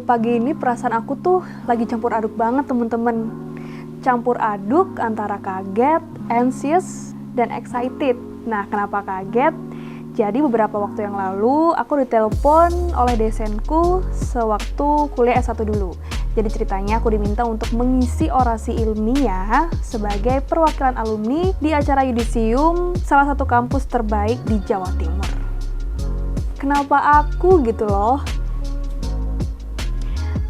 pagi ini perasaan aku tuh lagi campur aduk banget temen-temen. Campur aduk antara kaget, anxious, dan excited. Nah, kenapa kaget? Jadi beberapa waktu yang lalu aku ditelepon oleh dosenku sewaktu kuliah S1 dulu. Jadi ceritanya aku diminta untuk mengisi orasi ilmiah sebagai perwakilan alumni di acara yudisium salah satu kampus terbaik di Jawa Timur. Kenapa aku gitu loh?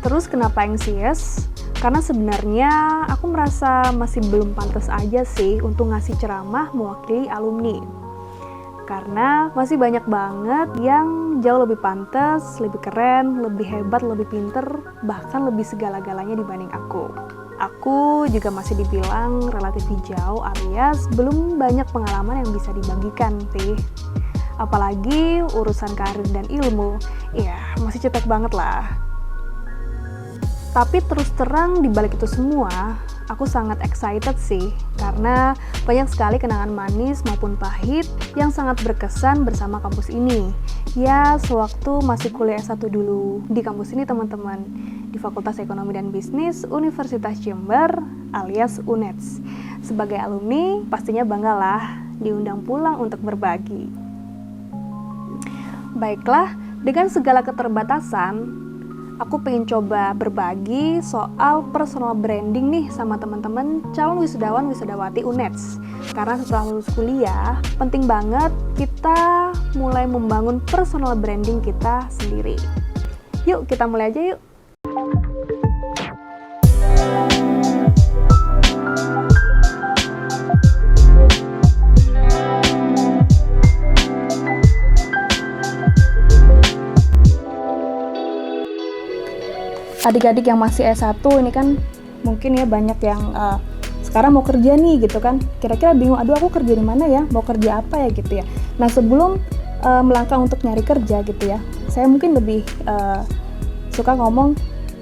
Terus kenapa anxious? Karena sebenarnya aku merasa masih belum pantas aja sih untuk ngasih ceramah mewakili alumni. Karena masih banyak banget yang jauh lebih pantas, lebih keren, lebih hebat, lebih pinter, bahkan lebih segala-galanya dibanding aku. Aku juga masih dibilang relatif hijau alias belum banyak pengalaman yang bisa dibagikan sih. Apalagi urusan karir dan ilmu, ya masih cetek banget lah. Tapi terus terang dibalik itu semua, aku sangat excited sih, karena banyak sekali kenangan manis maupun pahit yang sangat berkesan bersama kampus ini. Ya, sewaktu masih kuliah S1 dulu di kampus ini teman-teman, di Fakultas Ekonomi dan Bisnis Universitas Jember alias UNEDS. Sebagai alumni, pastinya banggalah diundang pulang untuk berbagi. Baiklah, dengan segala keterbatasan, aku pengen coba berbagi soal personal branding nih sama teman-teman calon wisudawan wisudawati UNEDS. Karena setelah lulus kuliah, penting banget kita mulai membangun personal branding kita sendiri. Yuk, kita mulai aja yuk. Adik-adik yang masih S1 ini kan mungkin ya banyak yang sekarang mau kerja nih gitu kan, kira-kira bingung, aduh aku kerja di mana ya, mau kerja apa ya gitu ya. Nah, sebelum melangkah untuk nyari kerja gitu ya, saya mungkin lebih suka ngomong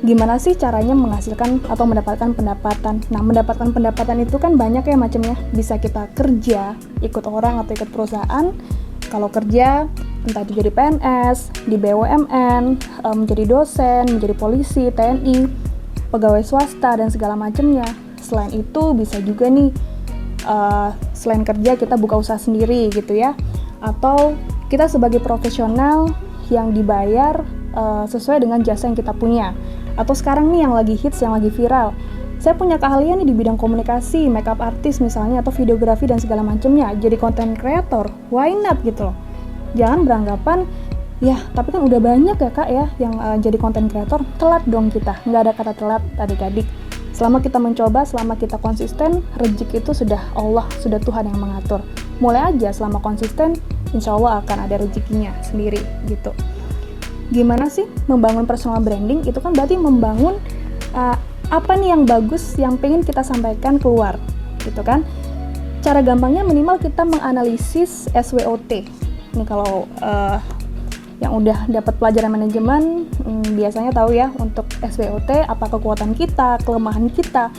gimana sih caranya menghasilkan atau mendapatkan pendapatan. Nah, mendapatkan pendapatan itu kan banyak ya macamnya, bisa kita kerja, ikut orang atau ikut perusahaan. Kalau kerja entah itu jadi PNS, di BUMN, menjadi dosen, menjadi polisi, TNI, pegawai swasta, dan segala macamnya. Selain itu bisa juga nih, selain kerja kita buka usaha sendiri gitu ya. Atau kita sebagai profesional yang dibayar sesuai dengan jasa yang kita punya. Atau sekarang nih yang lagi hits, yang lagi viral, saya punya keahlian nih di bidang komunikasi, makeup artist misalnya, atau videografi dan segala macamnya. Jadi content creator, why not gitu loh. Jangan beranggapan, ya tapi kan udah banyak ya kak ya yang jadi content creator, telat dong kita. Nggak ada kata telat adik-adik. Selama kita mencoba, selama kita konsisten, rezeki itu sudah Allah, sudah Tuhan yang mengatur. Mulai aja selama konsisten, insya Allah akan ada rezekinya sendiri gitu. Gimana sih membangun personal branding? Itu kan berarti membangun apa nih yang bagus yang pengen kita sampaikan keluar gitu kan. Cara gampangnya minimal kita menganalisis SWOT. Ini kalau yang udah dapat pelajaran manajemen biasanya tahu ya, untuk SWOT apa kekuatan kita, kelemahan kita,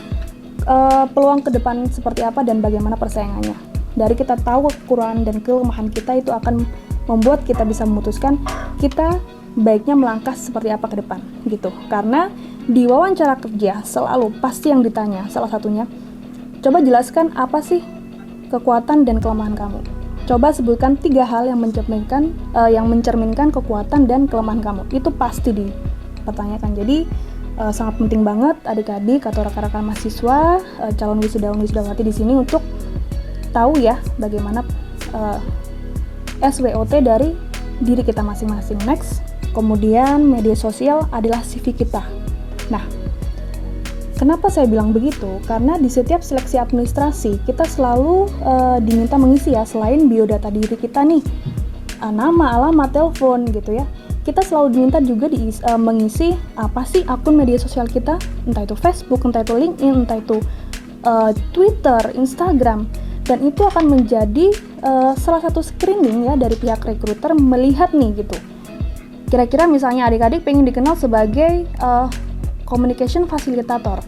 peluang ke depan seperti apa dan bagaimana persaingannya. Dari kita tahu kekurangan dan kelemahan kita, itu akan membuat kita bisa memutuskan kita baiknya melangkah seperti apa ke depan gitu. Karena di wawancara kerja selalu pasti yang ditanya salah satunya, coba jelaskan apa sih kekuatan dan kelemahan kamu. Coba sebutkan 3 hal yang mencerminkan kekuatan dan kelemahan kamu. Itu pasti dipertanyakan. Jadi sangat penting banget adik-adik atau rekan-rekan mahasiswa, calon wisudawan wisudawati di sini untuk tahu ya bagaimana SWOT dari diri kita masing-masing. Next, kemudian media sosial adalah CV kita. Nah, kenapa saya bilang begitu? Karena di setiap seleksi administrasi kita selalu diminta mengisi ya, selain biodata diri kita nih, nama, alamat, telepon gitu ya. Kita selalu diminta juga mengisi apa sih akun media sosial kita, entah itu Facebook, entah itu LinkedIn, entah itu Twitter, Instagram. Dan itu akan menjadi salah satu screening ya dari pihak recruiter melihat nih gitu. Kira-kira misalnya adik-adik pengen dikenal sebagai communication facilitator,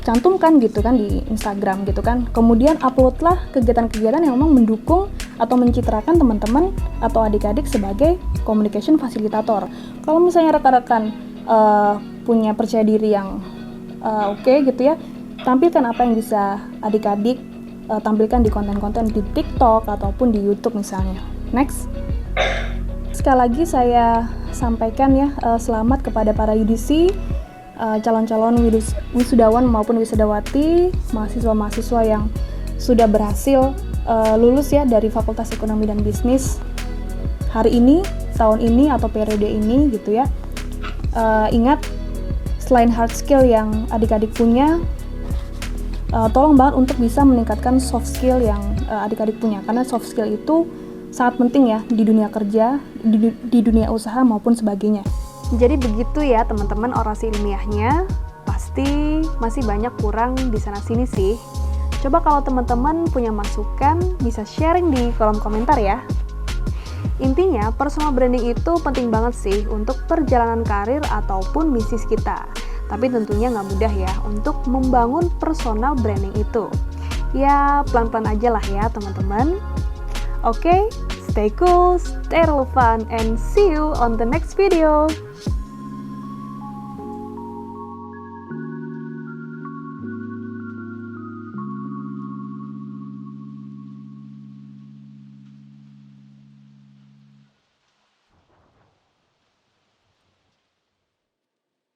cantumkan gitu kan di Instagram gitu kan. Kemudian uploadlah kegiatan-kegiatan yang memang mendukung atau mencitrakan teman-teman atau adik-adik sebagai communication facilitator. Kalau misalnya rekan-rekan punya percaya diri yang oke gitu ya, tampilkan apa yang bisa adik-adik tampilkan di konten-konten di TikTok ataupun di YouTube misalnya. Next. Sekali lagi saya sampaikan ya, selamat kepada para UDC, calon-calon wisudawan maupun wisudawati, mahasiswa-mahasiswa yang sudah berhasil lulus ya dari Fakultas Ekonomi dan Bisnis hari ini, tahun ini atau periode ini gitu ya. Ingat, selain hard skill yang adik-adik punya, tolong banget untuk bisa meningkatkan soft skill yang adik-adik punya, karena soft skill itu sangat penting ya di dunia kerja, di dunia usaha maupun sebagainya. Jadi begitu ya teman-teman orasi ilmiahnya. Pasti masih banyak kurang di sana-sini sih. Coba kalau teman-teman punya masukan, bisa sharing di kolom komentar ya. Intinya, personal branding itu penting banget sih untuk perjalanan karir ataupun bisnis kita. Tapi tentunya nggak mudah ya untuk membangun personal branding itu. Ya, pelan-pelan aja lah ya teman-teman. Oke, stay cool, stay relevant, and see you on the next video.